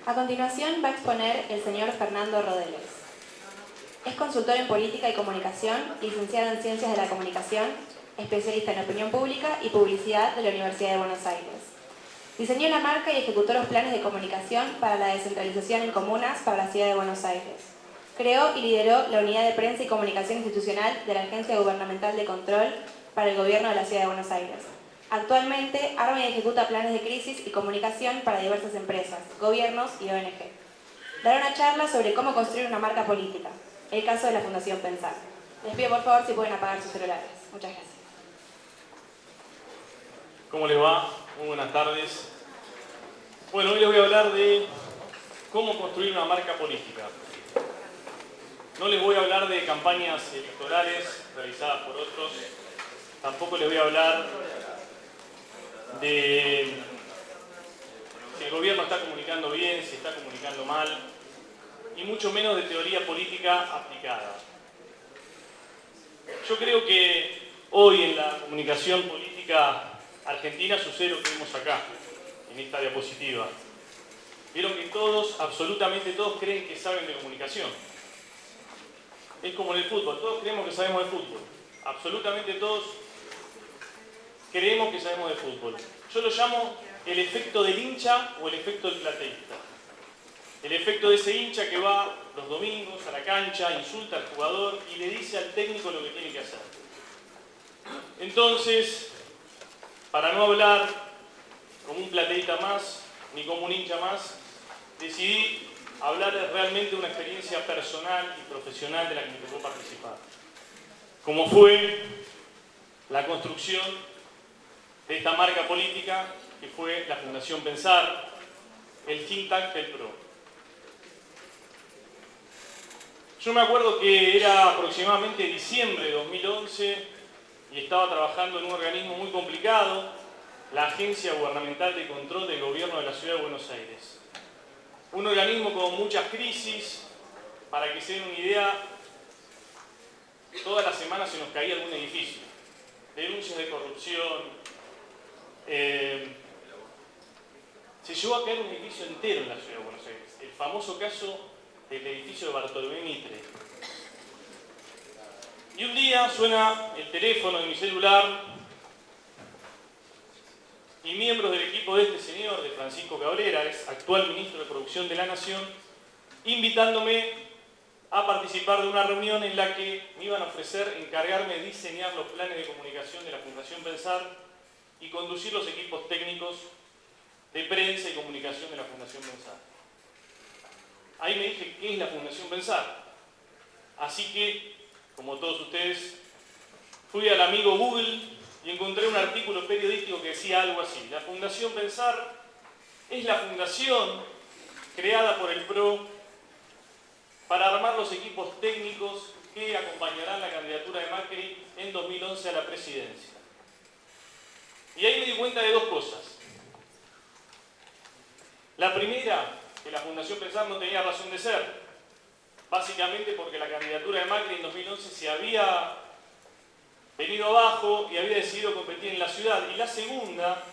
A continuación va a exponer el señor Fernando Rodeles. Es consultor en política y comunicación, licenciado en Ciencias de la Comunicación, especialista en opinión pública y publicidad de la Universidad de Buenos Aires. Diseñó la marca y ejecutó los planes de comunicación para la descentralización en comunas para la Ciudad de Buenos Aires. Creó y lideró la Unidad de Prensa y Comunicación Institucional de la Agencia Gubernamental de Control para el Gobierno de la Ciudad de Buenos Aires. Actualmente arma y ejecuta planes de crisis y comunicación para diversas empresas, gobiernos y ONG. Dará una charla sobre cómo construir una marca política, el caso de la Fundación Pensar. Les pido por favor si pueden apagar sus celulares. Muchas gracias. ¿Cómo les va? Muy buenas tardes. Bueno, hoy les voy a hablar de cómo construir una marca política. No les voy a hablar de campañas electorales realizadas por otros. Tampoco les voy a hablar de si el gobierno está comunicando bien, si está comunicando mal, y mucho menos de teoría política aplicada. Yo creo que hoy en la comunicación política argentina sucede lo que vemos acá, en esta diapositiva. Vieron que todos, absolutamente todos, creen que saben de comunicación. Es como en el fútbol, todos creemos que sabemos de fútbol. Absolutamente todos creemos que sabemos de fútbol. Yo lo llamo el efecto del hincha o el efecto del plateísta. El efecto de ese hincha que va los domingos a la cancha, insulta al jugador y le dice al técnico lo que tiene que hacer. Entonces, para no hablar como un plateísta más, ni como un hincha más, decidí hablar realmente de una experiencia personal y profesional de la que me tocó participar. Como fue la construcción de esta marca política, que fue la Fundación Pensar, el think tank del PRO. Yo me acuerdo que era aproximadamente diciembre de 2011 y estaba trabajando en un organismo muy complicado, la Agencia Gubernamental de Control del Gobierno de la Ciudad de Buenos Aires. Un organismo con muchas crisis. Para que se den una idea, todas las semanas se nos caía algún edificio. Denuncias de corrupción. Se llegó a caer un edificio entero en la Ciudad de Buenos Aires. El famoso caso del edificio de Bartolomé Mitre. Y un día suena el teléfono de mi celular y miembros del equipo de este señor, de Francisco Cabrera, es actual ministro de Producción de la Nación, invitándome a participar de una reunión en la que me iban a ofrecer encargarme de diseñar los planes de comunicación de la Fundación Pensar y conducir los equipos técnicos de prensa y comunicación de la Fundación Pensar. Ahí me dije, ¿qué es la Fundación Pensar? Así que, como todos ustedes, fui al amigo Google y encontré un artículo periodístico que decía algo así: la Fundación Pensar es la fundación creada por el PRO para armar los equipos técnicos que acompañarán la candidatura de Macri en 2011 a la presidencia. Y ahí me di cuenta de dos cosas. La primera, que la Fundación Pensar no tenía razón de ser, básicamente porque la candidatura de Macri en 2011 se había venido abajo y había decidido competir en la ciudad. Y la segunda,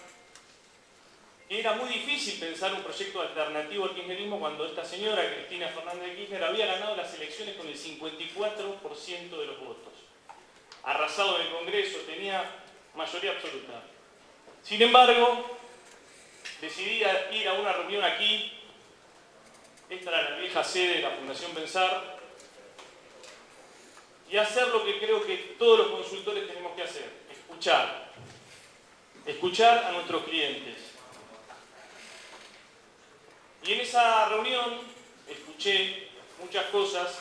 que era muy difícil pensar un proyecto alternativo al kirchnerismo cuando esta señora, Cristina Fernández de Kirchner, había ganado las elecciones con el 54% de los votos. Arrasado en el Congreso, tenía mayoría absoluta. Sin embargo, decidí ir a una reunión aquí. Esta era la vieja sede de la Fundación Pensar, y hacer lo que creo que todos los consultores tenemos que hacer: escuchar. Escuchar a nuestros clientes. Y en esa reunión escuché muchas cosas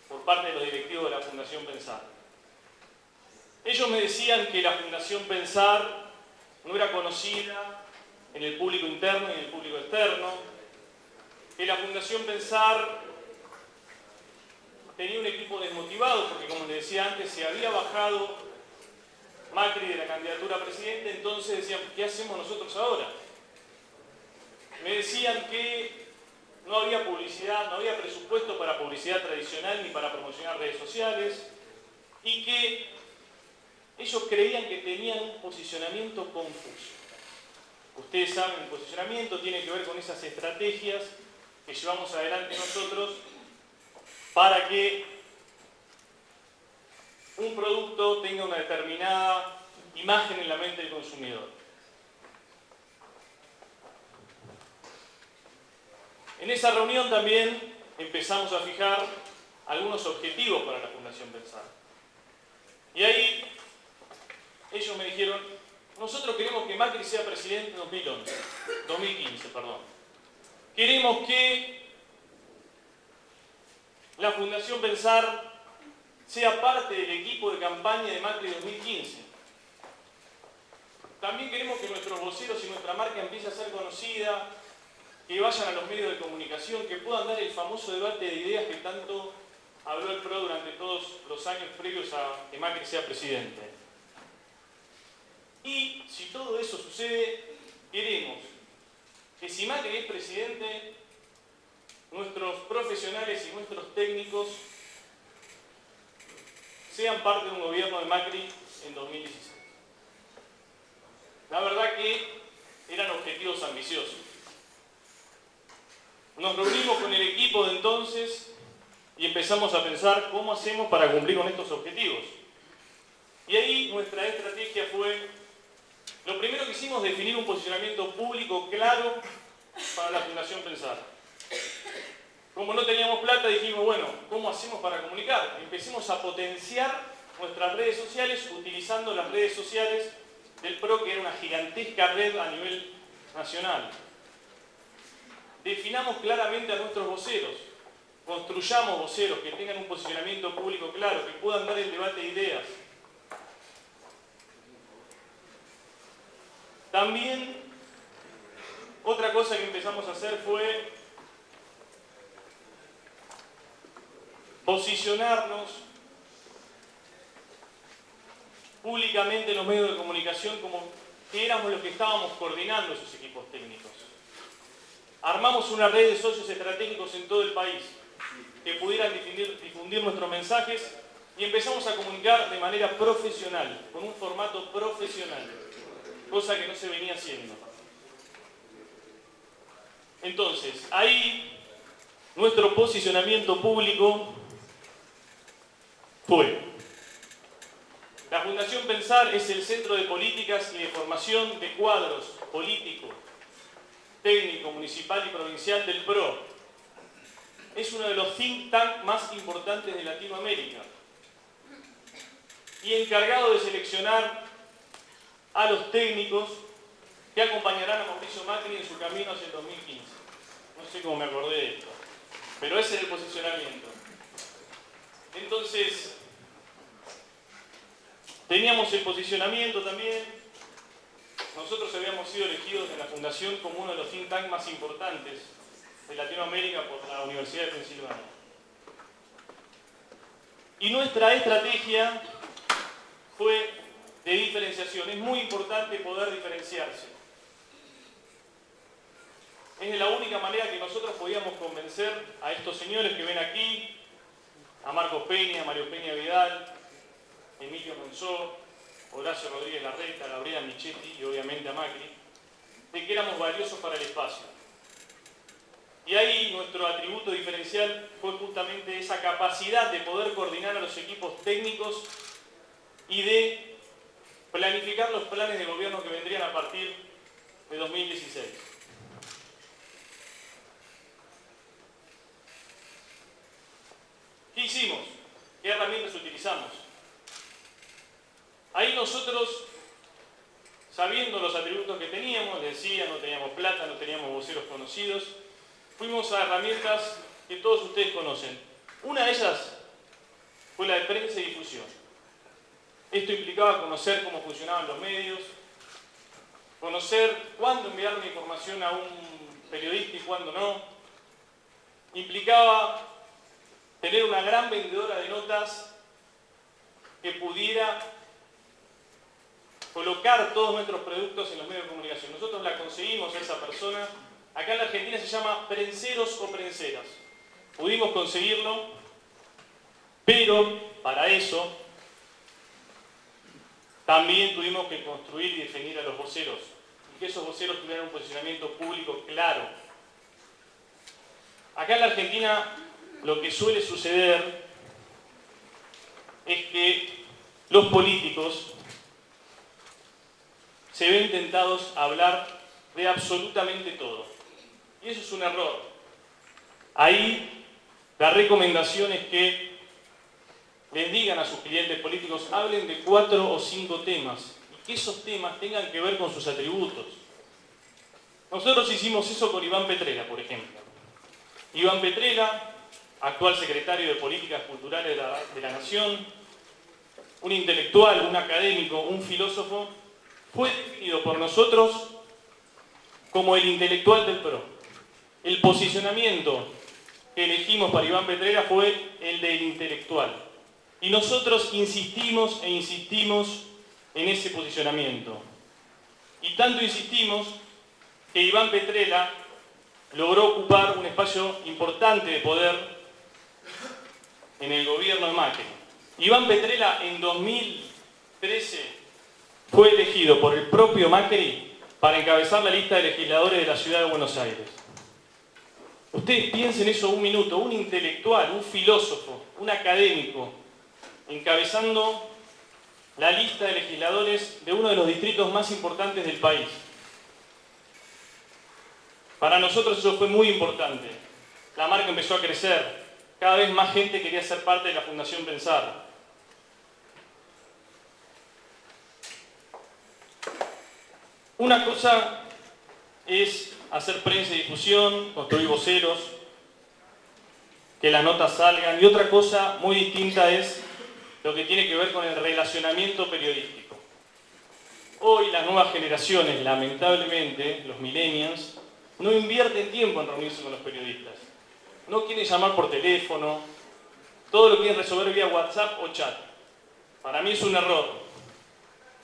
por parte de los directivos de la Fundación Pensar. Ellos me decían que la Fundación Pensar no era conocida en el público interno y en el público externo, que la Fundación Pensar tenía un equipo desmotivado porque, como les decía antes, se había bajado Macri de la candidatura a presidente. Entonces decían, ¿qué hacemos nosotros ahora? Me decían que no había publicidad, no había presupuesto para publicidad tradicional ni para promocionar redes sociales, y que ellos creían que tenían un posicionamiento confuso. Ustedes saben, el posicionamiento tiene que ver con esas estrategias que llevamos adelante nosotros para que un producto tenga una determinada imagen en la mente del consumidor. En esa reunión también empezamos a fijar algunos objetivos para la Fundación Pensar. Y ahí ellos me dijeron, nosotros queremos que Macri sea presidente en 2015. Queremos que la Fundación Pensar sea parte del equipo de campaña de Macri 2015. También queremos que nuestros voceros y nuestra marca empiece a ser conocida, que vayan a los medios de comunicación, que puedan dar el famoso debate de ideas que tanto habló el PRO durante todos los años previos a que Macri sea presidente. Y si todo eso sucede, queremos que si Macri es presidente, nuestros profesionales y nuestros técnicos sean parte de un gobierno de Macri en 2016. La verdad que eran objetivos ambiciosos. Nos reunimos con el equipo de entonces y empezamos a pensar cómo hacemos para cumplir con estos objetivos. Y ahí nuestra estrategia fue, lo primero que hicimos, definir un posicionamiento público claro para la Fundación Pensar. Como no teníamos plata, dijimos, bueno, ¿cómo hacemos para comunicar? Empecemos a potenciar nuestras redes sociales utilizando las redes sociales del PRO, que era una gigantesca red a nivel nacional. Definamos claramente a nuestros voceros, construyamos voceros que tengan un posicionamiento público claro, que puedan dar el debate de ideas. También, otra cosa que empezamos a hacer fue posicionarnos públicamente en los medios de comunicación como que éramos los que estábamos coordinando esos equipos técnicos. Armamos una red de socios estratégicos en todo el país que pudieran difundir nuestros mensajes y empezamos a comunicar de manera profesional, con un formato profesional, cosa que no se venía haciendo. Entonces, ahí nuestro posicionamiento público fue: la Fundación Pensar es el centro de políticas y de formación de cuadros políticos, técnico, municipal y provincial del PRO. Es uno de los think tanks más importantes de Latinoamérica y encargado de seleccionar a los técnicos que acompañarán a Mauricio Macri en su camino hacia el 2015. No sé cómo me acordé de esto, pero ese es el posicionamiento. Entonces, teníamos el posicionamiento también. Nosotros habíamos sido elegidos en la Fundación como uno de los think tanks más importantes de Latinoamérica por la Universidad de Pensilvania. Y nuestra estrategia fue de diferenciación. Es muy importante poder diferenciarse. Es de la única manera que nosotros podíamos convencer a estos señores que ven aquí, a Marcos Peña, Mario Peña Vidal, Emilio Monzó, Horacio Rodríguez Larreta, Gabriela Michetti y obviamente a Macri, de que éramos valiosos para el espacio. Y ahí nuestro atributo diferencial fue justamente esa capacidad de poder coordinar a los equipos técnicos y de planificar los planes de gobierno que vendrían a partir de 2016. ¿Qué hicimos? ¿Qué herramientas utilizamos? Ahí nosotros, sabiendo los atributos que teníamos, les decía, no teníamos plata, no teníamos voceros conocidos, fuimos a herramientas que todos ustedes conocen. Una de ellas fue la de prensa y difusión. Esto implicaba conocer cómo funcionaban los medios, conocer cuándo enviar una información a un periodista y cuándo no. Implicaba tener una gran vendedora de notas que pudiera colocar todos nuestros productos en los medios de comunicación. Nosotros la conseguimos a esa persona. Acá en la Argentina se llama prenseros o prenseras. Pudimos conseguirlo, pero para eso también tuvimos que construir y definir a los voceros. Y que esos voceros tuvieran un posicionamiento público claro. Acá en la Argentina lo que suele suceder es que los políticos se ven tentados a hablar de absolutamente todo. Y eso es un error. Ahí la recomendación es que les digan a sus clientes políticos, hablen de 4 o 5 temas, y que esos temas tengan que ver con sus atributos. Nosotros hicimos eso con Iván Petrella, por ejemplo. Iván Petrella, actual secretario de Políticas Culturales de la Nación, un intelectual, un académico, un filósofo, fue definido por nosotros como el intelectual del PRO. El posicionamiento que elegimos para Iván Petrella fue el del intelectual. Y nosotros insistimos e insistimos en ese posicionamiento. Y tanto insistimos que Iván Petrella logró ocupar un espacio importante de poder en el gobierno de Macri. Iván Petrella en 2013 fue elegido por el propio Macri para encabezar la lista de legisladores de la ciudad de Buenos Aires. Ustedes piensen eso un minuto, un intelectual, un filósofo, un académico, encabezando la lista de legisladores de uno de los distritos más importantes del país. Para nosotros eso fue muy importante. La marca empezó a crecer, cada vez más gente quería ser parte de la Fundación Pensar. Una cosa es hacer prensa y difusión, construir voceros, que las notas salgan, y otra cosa muy distinta es lo que tiene que ver con el relacionamiento periodístico. Hoy las nuevas generaciones, lamentablemente, los millennials, no invierten tiempo en reunirse con los periodistas. No quieren llamar por teléfono, todo lo quieren resolver vía WhatsApp o chat. Para mí es un error.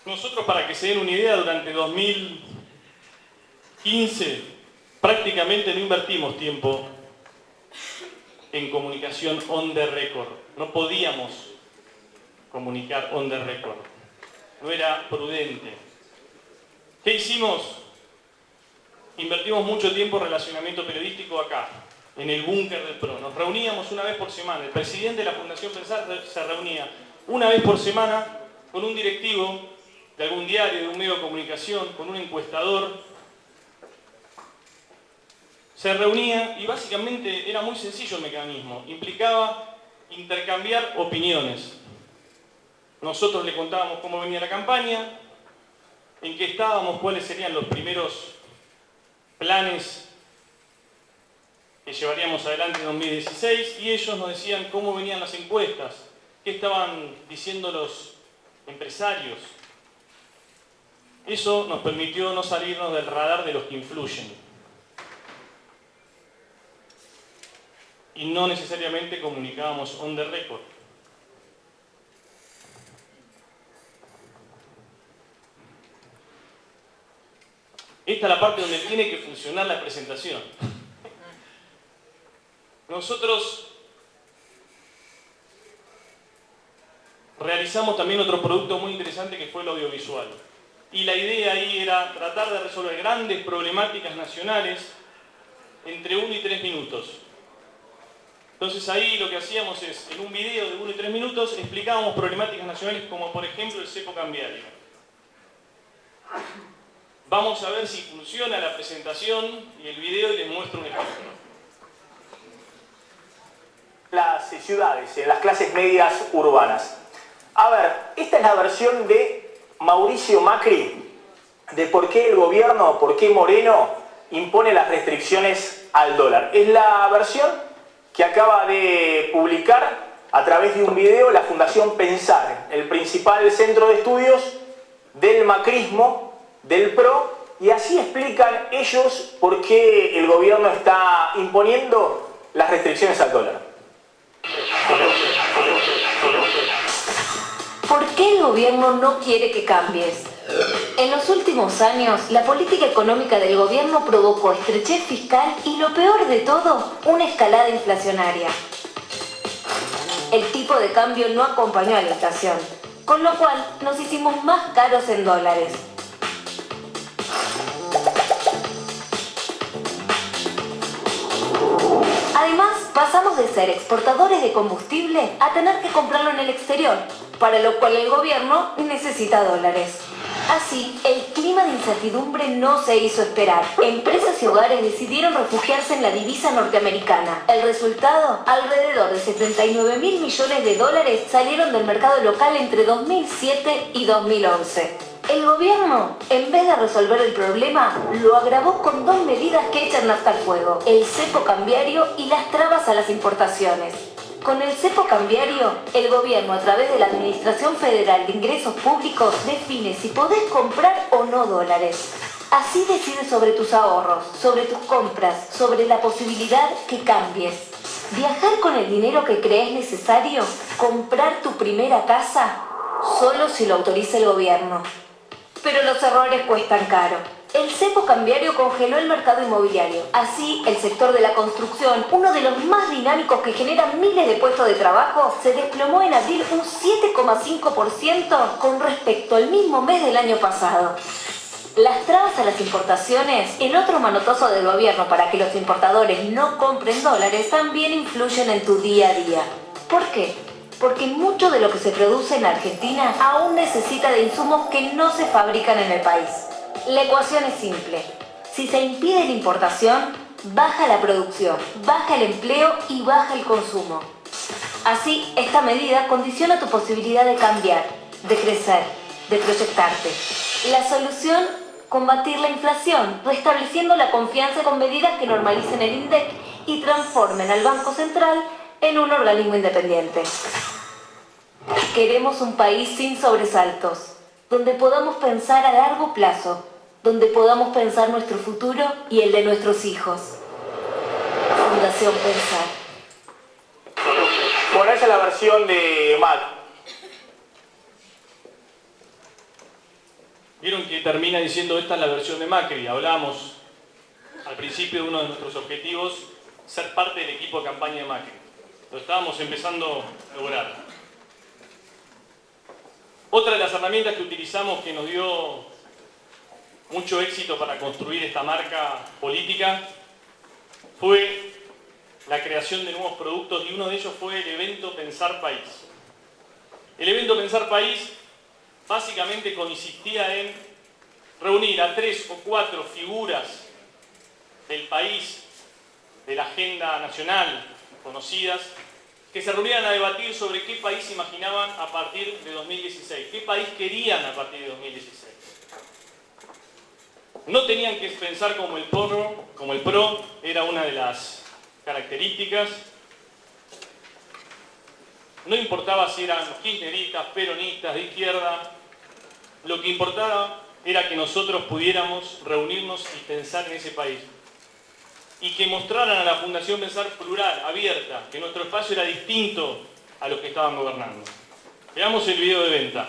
Nosotros, para que se den una idea, durante 2015 prácticamente no invertimos tiempo en comunicación on the record. No podíamos comunicar on the record. No era prudente. ¿Qué hicimos? Invertimos mucho tiempo en relacionamiento periodístico acá, en el búnker del PRO. Nos reuníamos una vez por semana. El presidente de la Fundación Pensar se reunía una vez por semana con un directivo de algún diario, de un medio de comunicación, con un encuestador. Se reunía y básicamente era muy sencillo el mecanismo. Implicaba intercambiar opiniones. Nosotros le contábamos cómo venía la campaña, en qué estábamos, cuáles serían los primeros planes que llevaríamos adelante en 2016, y ellos nos decían cómo venían las encuestas, qué estaban diciendo los empresarios. Eso nos permitió no salirnos del radar de los que influyen. Y no necesariamente comunicábamos on the record. Esta es la parte donde tiene que funcionar la presentación. Nosotros realizamos también otro producto muy interesante que fue el audiovisual. Y la idea ahí era tratar de resolver grandes problemáticas nacionales entre 1 y 3 minutos. Entonces ahí lo que hacíamos es, en un video de 1 y 3 minutos, explicábamos problemáticas nacionales como por ejemplo el cepo cambiario. Vamos a ver si funciona la presentación y el video, y les muestro un ejemplo. Las ciudades, en las clases medias urbanas. A ver, esta es la versión de Mauricio Macri de por qué el gobierno, por qué Moreno impone las restricciones al dólar. Es la versión que acaba de publicar a través de un video la Fundación Pensar, el principal centro de estudios del macrismo, del PRO, y así explican ellos por qué el gobierno está imponiendo las restricciones al dólar. ¿Por qué el gobierno no quiere que cambies? En los últimos años, la política económica del gobierno provocó estrechez fiscal y, lo peor de todo, una escalada inflacionaria. El tipo de cambio no acompañó a la inflación, con lo cual nos hicimos más caros en dólares. Además, pasamos de ser exportadores de combustible a tener que comprarlo en el exterior, para lo cual el gobierno necesita dólares. Así, el clima de incertidumbre no se hizo esperar. Empresas y hogares decidieron refugiarse en la divisa norteamericana. El resultado, alrededor de 79.000 millones de dólares salieron del mercado local entre 2007 y 2011. El gobierno, en vez de resolver el problema, lo agravó con dos medidas que echan nafta al fuego: el cepo cambiario y las trabas a las importaciones. Con el cepo cambiario, el gobierno, a través de la Administración Federal de Ingresos Públicos, define si podés comprar o no dólares. Así decide sobre tus ahorros, sobre tus compras, sobre la posibilidad que cambies. Viajar con el dinero que crees necesario, comprar tu primera casa, solo si lo autoriza el gobierno. Pero los errores cuestan caro. El cepo cambiario congeló el mercado inmobiliario. Así, el sector de la construcción, uno de los más dinámicos que generan miles de puestos de trabajo, se desplomó en abril un 7,5% con respecto al mismo mes del año pasado. Las trabas a las importaciones, el otro manotazo del gobierno para que los importadores no compren dólares, también influyen en tu día a día. ¿Por qué? Porque mucho de lo que se produce en Argentina aún necesita de insumos que no se fabrican en el país. La ecuación es simple. Si se impide la importación, baja la producción, baja el empleo y baja el consumo. Así, esta medida condiciona tu posibilidad de cambiar, de crecer, de proyectarte. La solución: combatir la inflación, restableciendo la confianza con medidas que normalicen el INDEC y transformen al Banco Central en un organismo independiente. Queremos un país sin sobresaltos, donde podamos pensar a largo plazo, donde podamos pensar nuestro futuro y el de nuestros hijos. Fundación Pensar. Bueno, esa es la versión de Mac. Vieron que termina diciendo: esta es la versión de Macri. Hablábamos al principio de uno de nuestros objetivos, ser parte del equipo de campaña de Macri. Lo estábamos empezando a lograr. Otra de las herramientas que utilizamos, que nos dio mucho éxito para construir esta marca política, fue la creación de nuevos productos, y uno de ellos fue el evento Pensar País. El evento Pensar País básicamente consistía en reunir a 3 o 4 figuras del país, de la agenda nacional conocidas, que se reunieran a debatir sobre qué país imaginaban a partir de 2016, qué país querían a partir de 2016. No tenían que pensar como el PRO, era una de las características. No importaba si eran kirchneristas, peronistas, de izquierda. Lo que importaba era que nosotros pudiéramos reunirnos y pensar en ese país. Y que mostraran a la Fundación Pensar plural, abierta, que nuestro espacio era distinto a los que estaban gobernando. Veamos el video de venta.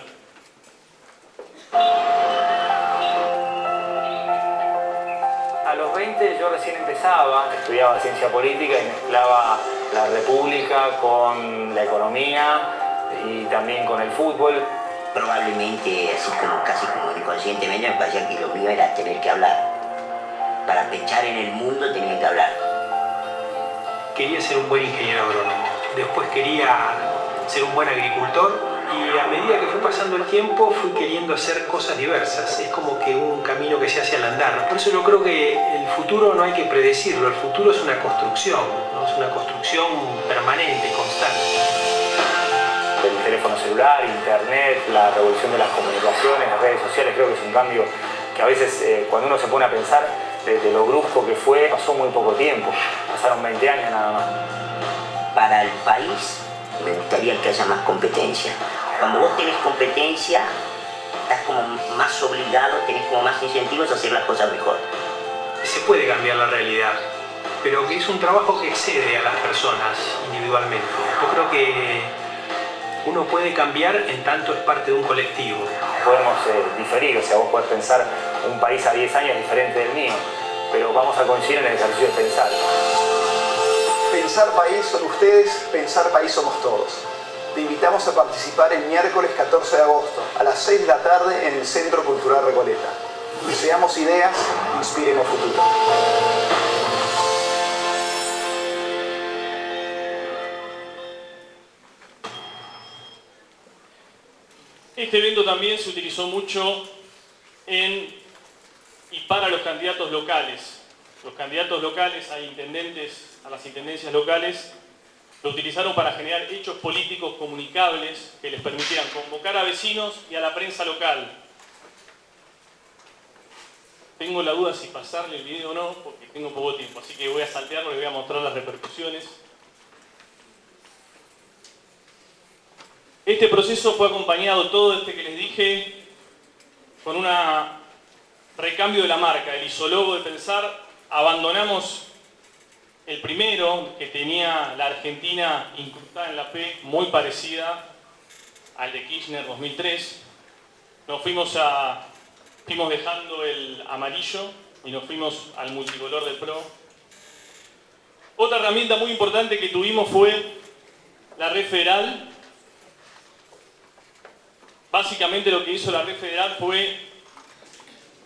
A los 20 yo recién empezaba, estudiaba ciencia política y mezclaba la república con la economía y también con el fútbol. Probablemente, así como casi como inconscientemente, me parecía que lo mío era tener que hablar. Para pensar en el mundo tenía que hablar. Quería ser un buen ingeniero agrónomo, después quería ser un buen agricultor, y a medida que fue pasando el tiempo fui queriendo hacer cosas diversas. Es como que un camino que se hace al andar. Por eso yo creo que el futuro no hay que predecirlo, el futuro es una construcción, ¿no? Es una construcción permanente, constante. El teléfono celular, internet, la revolución de las comunicaciones, las redes sociales, creo que es un cambio que a veces cuando uno se pone a pensar de lo brusco que fue, pasó muy poco tiempo, pasaron 20 años nada más. Para el país me gustaría que haya más competencia. Cuando vos tenés competencia, estás como más obligado, tenés como más incentivos a hacer las cosas mejor. Se puede cambiar la realidad, pero que es un trabajo que excede a las personas individualmente. Yo creo que uno puede cambiar en tanto es parte de un colectivo. Podemos diferir, o sea, vos podés pensar un país a 10 años diferente del mío, pero vamos a coincidir en el ejercicio de pensar. Pensar País son ustedes, Pensar País somos todos. Te invitamos a participar el miércoles 14 de agosto a las 6 de la tarde en el Centro Cultural Recoleta. Seamos ideas, inspiremos futuro. Este evento también se utilizó mucho y para los candidatos locales. Los candidatos locales a intendentes, a las intendencias locales, lo utilizaron para generar hechos políticos comunicables que les permitieran convocar a vecinos y a la prensa local. Tengo la duda si pasarle el video o no, porque tengo poco tiempo, así que voy a saltearlo y les voy a mostrar las repercusiones. Este proceso fue acompañado, todo este que les dije, con un recambio de la marca, el isólogo de Pensar. Abandonamos el primero, que tenía la Argentina incrustada en la P, muy parecida al de Kirchner 2003. Nos fuimos dejando el amarillo y nos fuimos al multicolor del PRO. Otra herramienta muy importante que tuvimos fue la Red Federal. Básicamente lo que hizo la Red Federal fue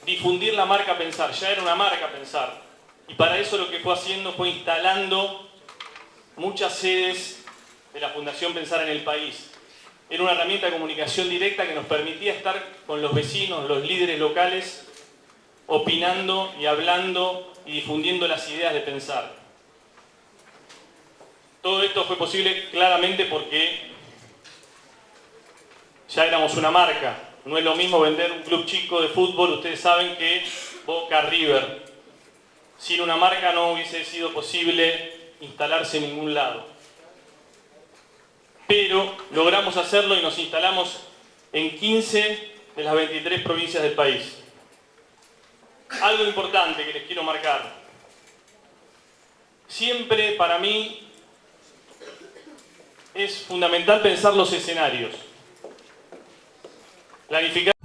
difundir la marca Pensar. Ya era una marca Pensar. Y para eso lo que fue haciendo fue instalando muchas sedes de la Fundación Pensar en el país. Era una herramienta de comunicación directa que nos permitía estar con los vecinos, los líderes locales, opinando y hablando y difundiendo las ideas de Pensar. Todo esto fue posible claramente porque ya éramos una marca. No es lo mismo vender un club chico de fútbol, ustedes saben, que Boca, River. Sin una marca no hubiese sido posible instalarse en ningún lado. Pero logramos hacerlo y nos instalamos en 15 de las 23 provincias del país. Algo importante que les quiero marcar. Siempre para mí es fundamental pensar los escenarios. Planificar